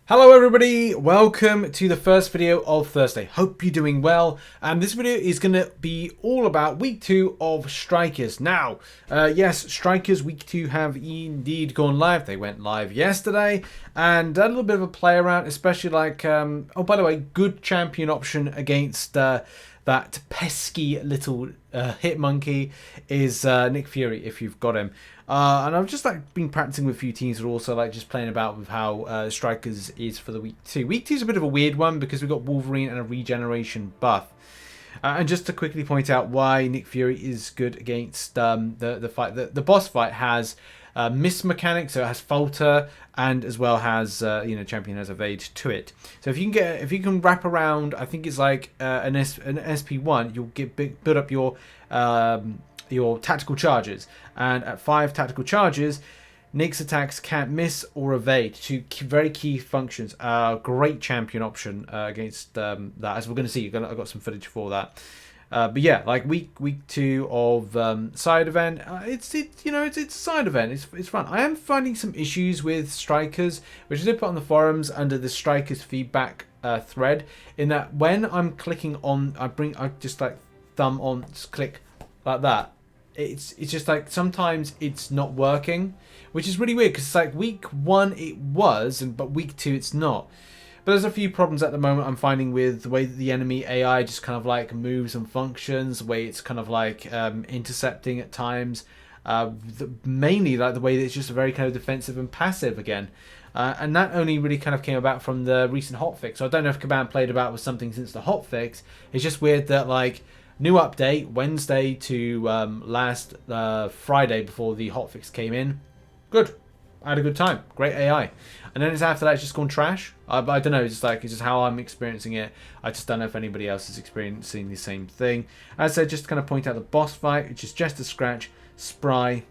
Hello everybody, welcome to the first video of Thursday. Hope you're doing well. And this video is going to be all about week 2 of Strikers. Now, yes, Strikers week 2 have indeed gone live. They went live yesterday and a little bit of a play around, especially like, oh by the way, good champion option against that pesky little hit monkey is Nick Fury, if you've got him. And I've just been practicing with a few teams who are also just playing about with how Strikers is for the week 2. Week 2 is a bit of a weird one because we've got Wolverine and a regeneration buff. And just to quickly point out why Nick Fury is good against the fight, the boss fight has miss mechanic, so it has falter, and as well has champion has evade to it. So if you can wrap around, I think it's like an SP1, you'll build up your tactical charges, and at 5 tactical charges, Nick's attacks can't miss or evade. Two very key functions. Great champion option against that, as we're going to see. I've got some footage for that. But yeah, like week 2 of side event, it's a side event. It's fun. I am finding some issues with Strikers, which I did put on the forums under the Strikers feedback thread. In that when I'm clicking on, I just thumb on, just click like that. It's just like sometimes it's not working, which is really weird because it's like week 1 it was, but week 2 it's not. But there's a few problems at the moment I'm finding with the way that the enemy AI just kind of moves and functions, the way it's kind of intercepting at times, mainly the way that it's just very kind of defensive and passive again. And that only really kind of came about from the recent hotfix. So I don't know if Caban played about with something since the hotfix. It's just weird that new update Wednesday to last Friday before the hotfix came in. Good. I had a good time. Great AI. And then after that, it's just gone trash. I don't know. It's just how I'm experiencing it. I just don't know if anybody else is experiencing the same thing. As I said, just to kind of point out the boss fight, which is just a scratch, spry,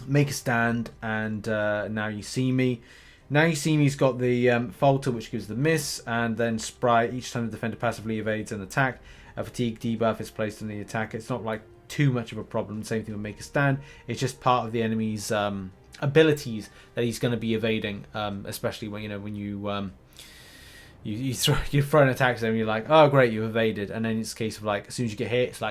make a stand, and now you see me. Now you see me's got the falter, which gives the miss, and then spry. Each time the defender passively evades an attack, a fatigue debuff is placed on the attacker. It's not too much of a problem. Same thing with make a stand. It's just part of the enemy's abilities that he's going to be evading, especially when you throw an attack at him, you're like, oh great, you evaded, and then it's a case of as soon as you get hit, it's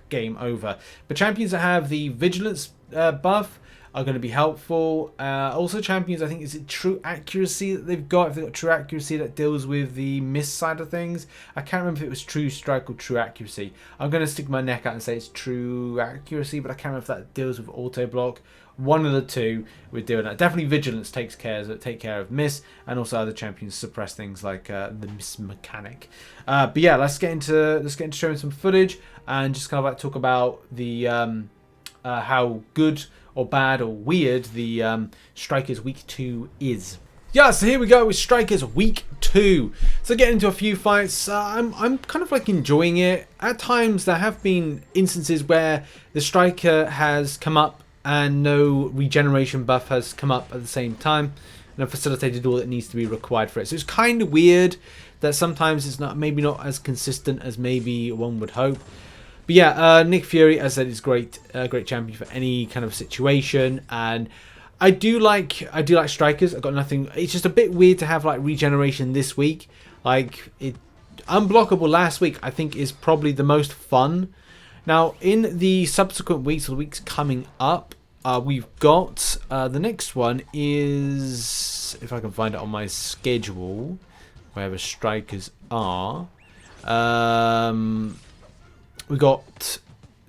game over. But champions that have the vigilance buff are going to be helpful. Also champions, I think, is it true accuracy that they've got? If they've got true accuracy that deals with the miss side of things. I can't remember if it was true strike or true accuracy. I'm going to stick my neck out and say it's true accuracy, but I can't remember if that deals with auto block. One of the two we're doing that. Definitely vigilance take care of miss, and also other champions suppress things like the miss mechanic. But yeah, let's get into showing some footage and just kind of talk about the how good or bad or weird the Strikers week 2 is. Yeah, so here we go with Strikers week 2. So getting into a few fights, I'm kind of enjoying it. At times there have been instances where the Striker has come up and no regeneration buff has come up at the same time, and I've facilitated all that needs to be required for it. So it's kind of weird that sometimes it's maybe not as consistent as maybe one would hope. But yeah, Nick Fury, as I said, is great champion for any kind of situation, and I do like Strikers. I've got nothing. It's just a bit weird to have regeneration this week. Unblockable last week, I think, is probably the most fun. Now, in the subsequent weeks, or the weeks coming up, we've got the next one is, if I can find it on my schedule, wherever Strikers are. We got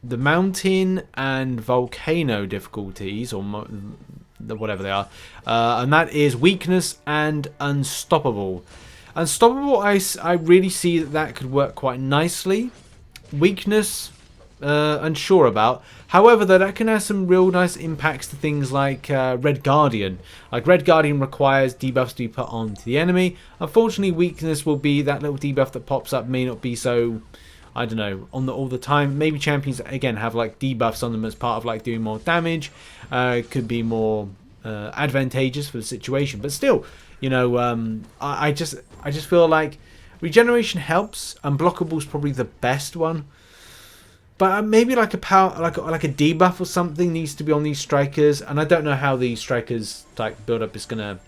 the mountain and volcano difficulties, or whatever they are, and that is weakness and unstoppable. Unstoppable, I really see that could work quite nicely. Weakness, unsure about. However, that can have some real nice impacts to things like Red Guardian. Red Guardian requires debuffs to be put onto the enemy. Unfortunately, weakness will be that little debuff that pops up may not be so, I don't know, all the time. Maybe champions again have debuffs on them as part of doing more damage. Could be more advantageous for the situation, but still, I just feel regeneration helps. Unblockable is probably the best one. But maybe a power, a debuff or something needs to be on these Strikers, and I don't know how the Strikers build up is gonna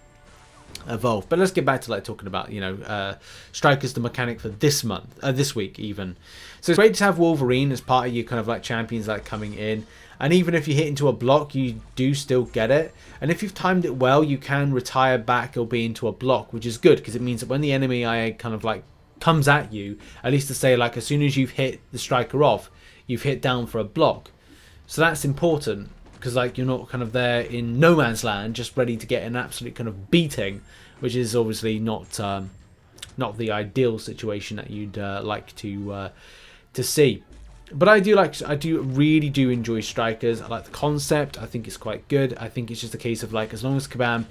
evolve. But let's get back to like talking about, you know, strikers, the mechanic for this month, this week even. So it's great to have Wolverine as part of your kind of like champions like coming in. And even if you hit into a block, you do still get it. And if you've timed it well, you can retire back or be into a block, which is good because it means that when the enemy kind of like comes at you, at least to say like as soon as you've hit the striker off, you've hit down for a block. So that's important because like you're not kind of there in no man's land, just ready to get an absolute kind of beating, which is obviously not the ideal situation that you'd like to see. But I really do enjoy strikers. I like the concept. I think it's quite good. I think it's just a case of like, as long as Kabam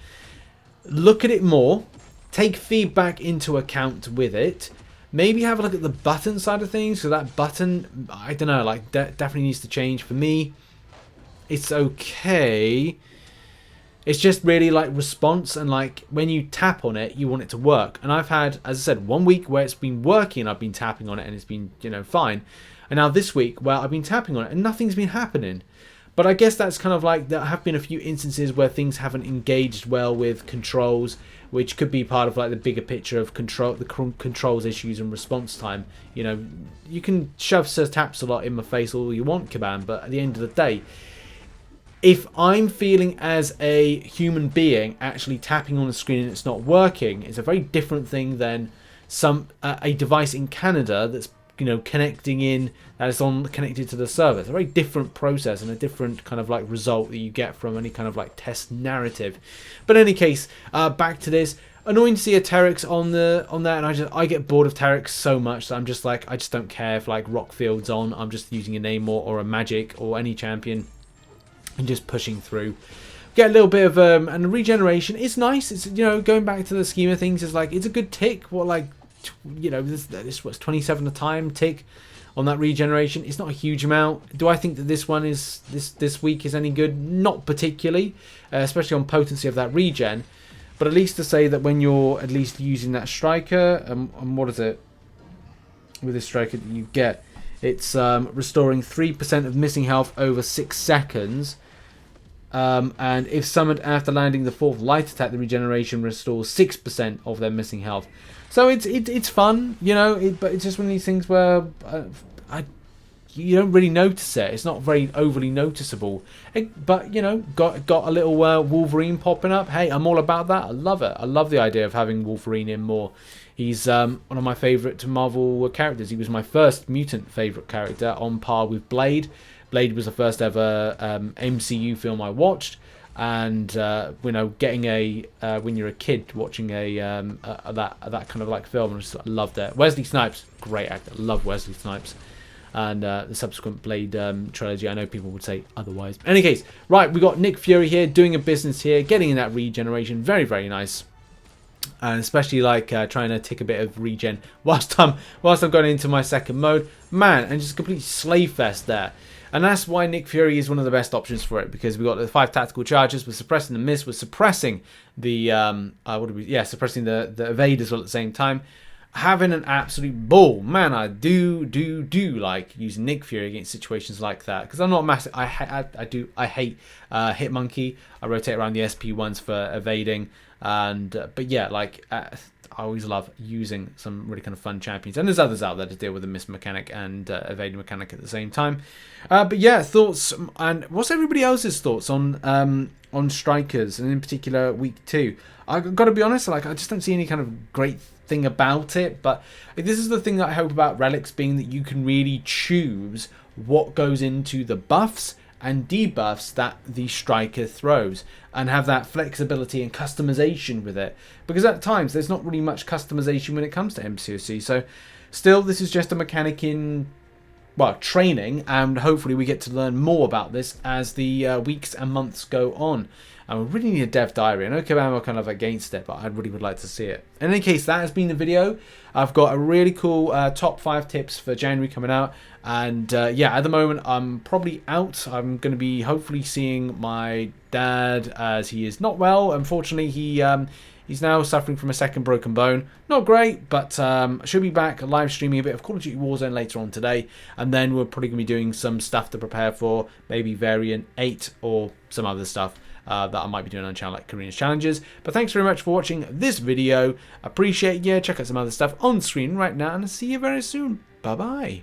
look at it more, take feedback into account with it, maybe have a look at the button side of things. So that button, I don't know, like definitely needs to change. For me, it's okay. It's just really like response, and like when you tap on it, you want it to work. And I've had, as I said, 1 week where it's been working, I've been tapping on it and it's been, you know, fine. And now this week, well, I've been tapping on it and nothing's been happening. But I guess that's kind of like, there have been a few instances where things haven't engaged well with controls, which could be part of like the bigger picture of the controls issues and response time. You know, you can shove Sir Taps a lot in my face all you want, Kabam, but at the end of the day, if I'm feeling as a human being actually tapping on the screen and it's not working, it's a very different thing than a device in Canada that's, you know, connected to the server. It's a very different process and a different kind of like result that you get from any kind of like test narrative. But in any case, back to this. Annoying to see a Terex on that, and I get bored of Terex so much that I'm just like, I just don't care if like Rockfield's on. I'm just using a Namor or a Magic or any champion and just pushing through. Get a little bit of and regeneration. It's nice. It's, you know, going back to the scheme of things, it's like it's a good tick. What, like, you know, this was 27 a time tick on that regeneration. It's not a huge amount. Do I think that this one is this week is any good? Not particularly, especially on potency of that regen. But at least to say that when you're at least using that striker, and what is it with this striker that you get? It's restoring 3% of missing health over 6 seconds. And if summoned after landing the 4th light attack, the regeneration restores 6% of their missing health. So it's fun, you know, but it's just one of these things where you don't really notice it. It's not very overly noticeable. But, you know, got a little Wolverine popping up. Hey, I'm all about that. I love it. I love the idea of having Wolverine in more. He's one of my favourite Marvel characters. He was my first mutant favourite character, on par with Blade. Blade was the first ever MCU film I watched, and you know, getting when you're a kid watching that kind of like film, I just loved it. Wesley Snipes, great actor, love Wesley Snipes, and the subsequent Blade trilogy. I know people would say otherwise. In any case, right, we got Nick Fury here doing a business here, getting in that regeneration, very very nice. And especially like trying to tick a bit of regen whilst I'm going into my second mode, man, and just complete slave fest there. And that's why Nick Fury is one of the best options for it, because we got the 5 tactical charges, we're suppressing the miss, we're suppressing the suppressing the evade as well at the same time. Having an absolute ball, man. I do like using Nick Fury against situations like that, because I'm not massive. I hate Hit Monkey. I rotate around the SP ones for evading, and but yeah, like I always love using some really kind of fun champions, and there's others out there to deal with the miss mechanic and evading mechanic at the same time. But yeah, thoughts, and what's everybody else's thoughts on strikers, and in particular week 2? I've got to be honest, like I just don't see any kind of great thing about it, but this is the thing that I hope about relics, being that you can really choose what goes into the buffs and debuffs that the striker throws, and have that flexibility and customization with it, because at times there's not really much customization when it comes to MCOC. So still, this is just a mechanic in, well, training, and hopefully we get to learn more about this as the weeks and months go on. And we really need a dev diary. I know Kabam are kind of against it, but I really would like to see it. In any case, that has been the video. I've got a really cool top 5 tips for January coming out. And yeah, at the moment, I'm probably out. I'm going to be hopefully seeing my dad, as he is not well. Unfortunately, he's now suffering from a second broken bone. Not great, but I should be back live streaming a bit of Call of Duty Warzone later on today. And then we're probably going to be doing some stuff to prepare for maybe Variant 8 or some other stuff. that I might be doing on a channel like Karina's Challenges. But thanks very much for watching this video. Appreciate you. Check out some other stuff on screen right now, and I'll see you very soon. Bye bye.